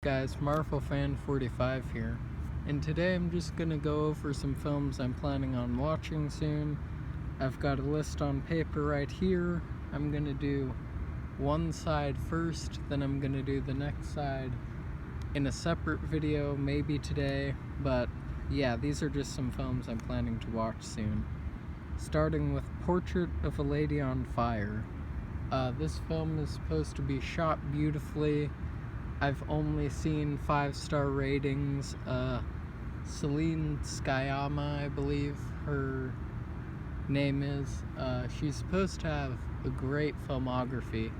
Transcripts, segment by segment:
Guys, Marvel Fan 45 here, and today I'm just gonna go over some films I'm planning on watching soon. I've got a list on paper right here. I'm gonna do one side first, then I'm gonna do the next side in a separate video, maybe today, but yeah, these are just some films I'm planning to watch soon. Starting with Portrait of a Lady on Fire. This film is supposed to be shot beautifully. I've only seen 5-star ratings. Celine Sciamma, I believe her name is. She's supposed to have a great filmography,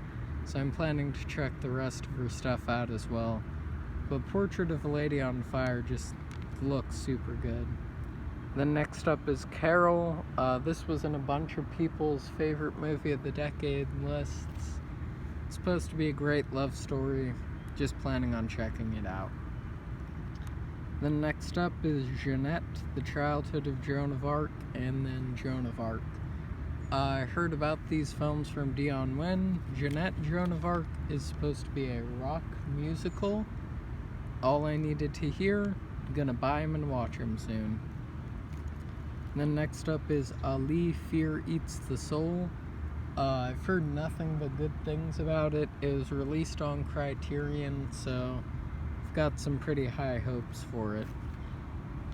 so I'm planning to check the rest of her stuff out as well. But Portrait of a Lady on Fire just looks super good. Then next up is Carol. This was in a bunch of people's favorite movie of the decade lists. It's supposed to be a great love story. Just planning on checking it out. Then next up is Jeanette, the childhood of Joan of Arc, and then Joan of Arc. I heard about these films from Dion Nguyen. Jeanette, Joan of Arc is supposed to be a rock musical. All I needed to hear, gonna buy him and watch him soon. Then next up is Ali, Fear Eats the Soul. I've heard nothing but good things about it. It was released on Criterion, so I've got some pretty high hopes for it.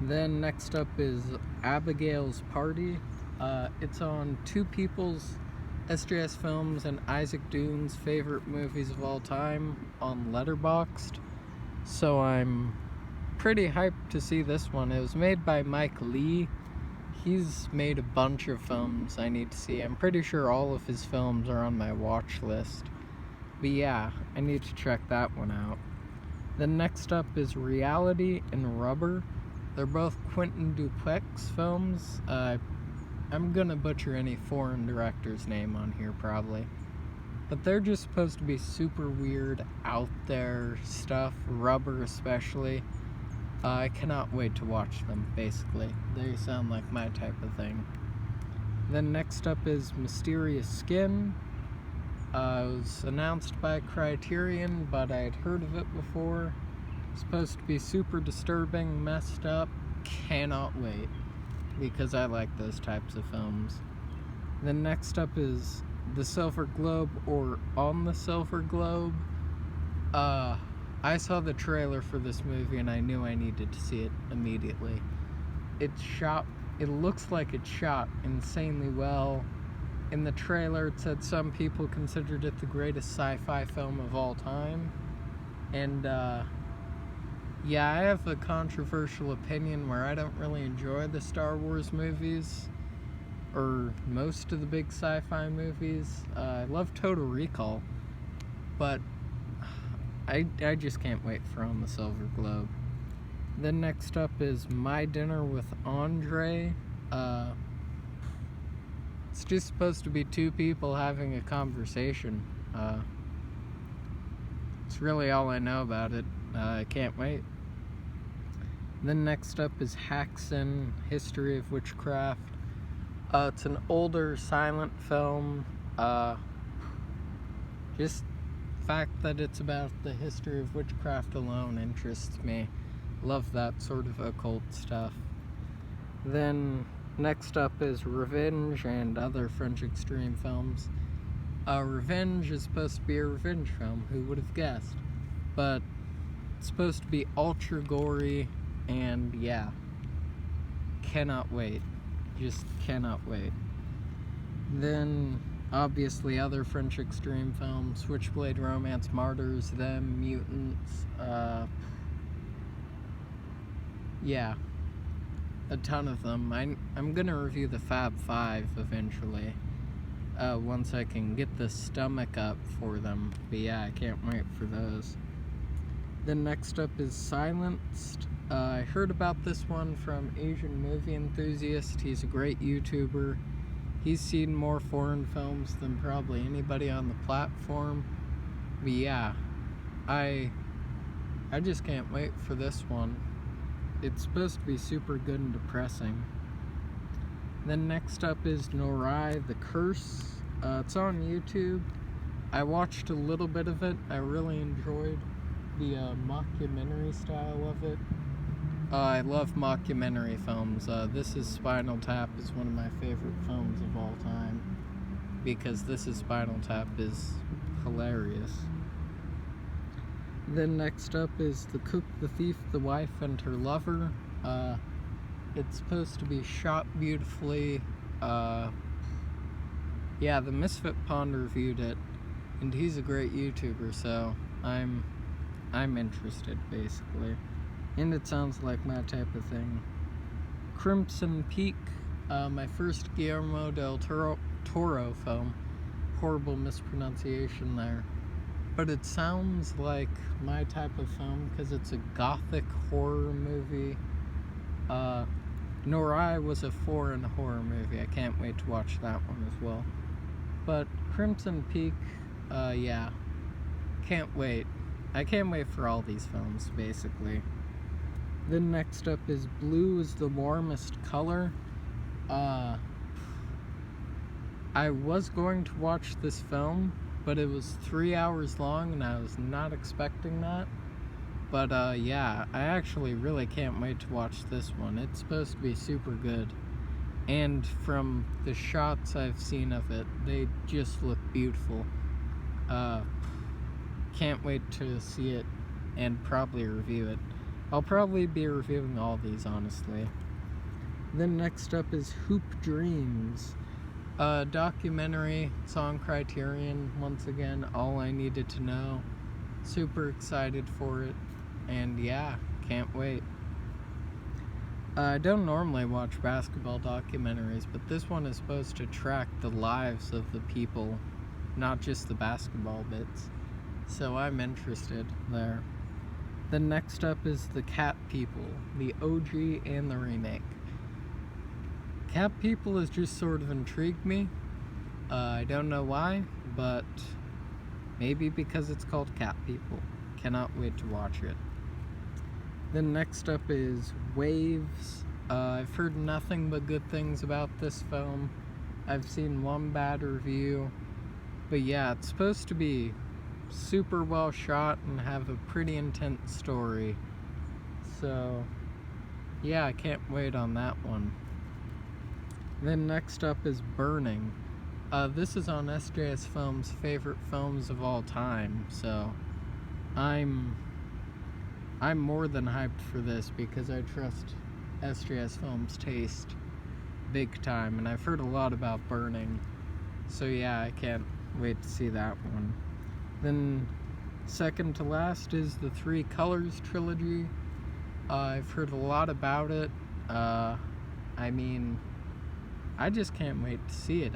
Then next up is Abigail's Party. It's on two people's SJS Films and Isaac Dune's favorite movies of all time on Letterboxd, so I'm pretty hyped to see this one. It was made by Mike Lee. He's made a bunch of films I need to see. I'm pretty sure all of his films are on my watch list. But yeah, I need to check that one out. Then next up is Reality and Rubber. They're both Quentin Dupieux films. I'm gonna butcher any foreign director's name on here probably. But they're just supposed to be super weird, out there stuff, Rubber especially. I cannot wait to watch them, basically. They sound like my type of thing. Then next up is Mysterious Skin. It was announced by Criterion, but I'd heard of it before. It's supposed to be super disturbing, messed up. Cannot wait, because I like those types of films. Then next up is The Silver Globe, or On the Silver Globe. I saw the trailer for this movie and I knew I needed to see it immediately. It looks like it's shot insanely well. In the trailer it said some people considered it the greatest sci-fi film of all time. And yeah, I have a controversial opinion where I don't really enjoy the Star Wars movies, or most of the big sci-fi movies. I love Total Recall, but I just can't wait for On the Silver Globe. Then next up is My Dinner with Andre. It's just supposed to be two people having a conversation. It's really all I know about it. I can't wait. Then next up is Haxan, History of Witchcraft. It's an older silent film. Just fact that it's about the history of witchcraft alone interests me. Love that sort of occult stuff. Then next up is Revenge and Other French Extreme Films. Revenge is supposed to be a revenge film, who would have guessed? But it's supposed to be ultra gory, and yeah, cannot wait. Just cannot wait. Then obviously other French Extreme films, Switchblade Romance, Martyrs, Them, Mutants, yeah, a ton of them. I'm gonna review the Fab Five eventually, once I can get the stomach up for them, but yeah, I can't wait for those. Then next up is Silenced. I heard about this one from Asian Movie Enthusiast. He's a great YouTuber. He's seen more foreign films than probably anybody on the platform. But yeah, I just can't wait for this one. It's supposed to be super good and depressing. Then next up is Norai, The Curse. It's on YouTube. I watched a little bit of it. I really enjoyed the mockumentary style of it. I love mockumentary films. This is Spinal Tap is one of my favorite films of all time, because This is Spinal Tap is hilarious. Then next up is The Cook, the Thief, the Wife, and Her Lover. It's supposed to be shot beautifully. Yeah, the Misfit Pond reviewed it, and he's a great YouTuber, so I'm interested, basically. And it sounds like my type of thing. Crimson Peak, my first Guillermo del Toro film. Horrible mispronunciation there. But it sounds like my type of film because it's a gothic horror movie. Norai was a foreign horror movie. I can't wait to watch that one as well. But Crimson Peak, yeah, can't wait. I can't wait for all these films, basically. Then next up is Blue is the Warmest Color. I was going to watch this film, but it was 3 hours long, and I was not expecting that. But yeah, I actually really can't wait to watch this one. It's supposed to be super good. And from the shots I've seen of it, they just look beautiful. Can't wait to see it and probably review it. I'll probably be reviewing all these, honestly. Then next up is Hoop Dreams. Documentary, it's on Criterion, once again, all I needed to know. Super excited for it, and yeah, can't wait. I don't normally watch basketball documentaries, but this one is supposed to track the lives of the people, not just the basketball bits. So I'm interested there. Then next up is The Cat People, the OG and the remake. Cat People has just sort of intrigued me. I don't know why, but maybe because it's called Cat People. Cannot wait to watch it. Then next up is Waves. I've heard nothing but good things about this film. I've seen one bad review. But yeah, it's supposed to be super well shot and have a pretty intense story. So yeah, I can't wait on that one. Then next up is Burning. This is on SJS Films' favorite films of all time, so I'm more than hyped for this because I trust SJS Films' taste big time, and I've heard a lot about Burning, so yeah, I can't wait to see that one. Then second to last is the Three Colors trilogy. I've heard a lot about it. I mean, I just can't wait to see it.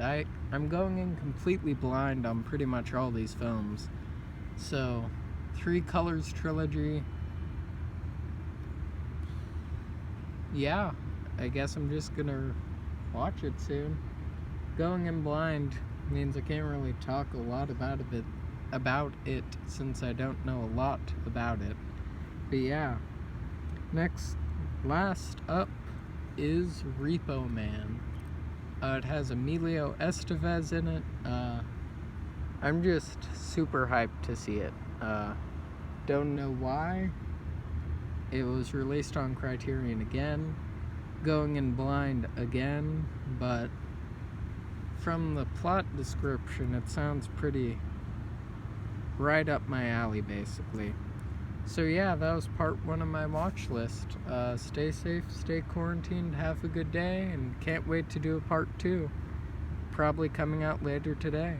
I'm going in completely blind on pretty much all these films. So, Three Colors trilogy. Yeah, I guess I'm just gonna watch it soon. Going in blind means I can't really talk a lot about it since I don't know a lot about it. But yeah, last up is Repo Man. It has Emilio Estevez in it. I'm just super hyped to see it. Don't know why. It was released on Criterion again. Going in blind again, but from the plot description, it sounds pretty right up my alley, basically. So yeah, that was part 1 of my watch list. Stay safe, stay quarantined, have a good day, and can't wait to do a part 2. Probably coming out later today.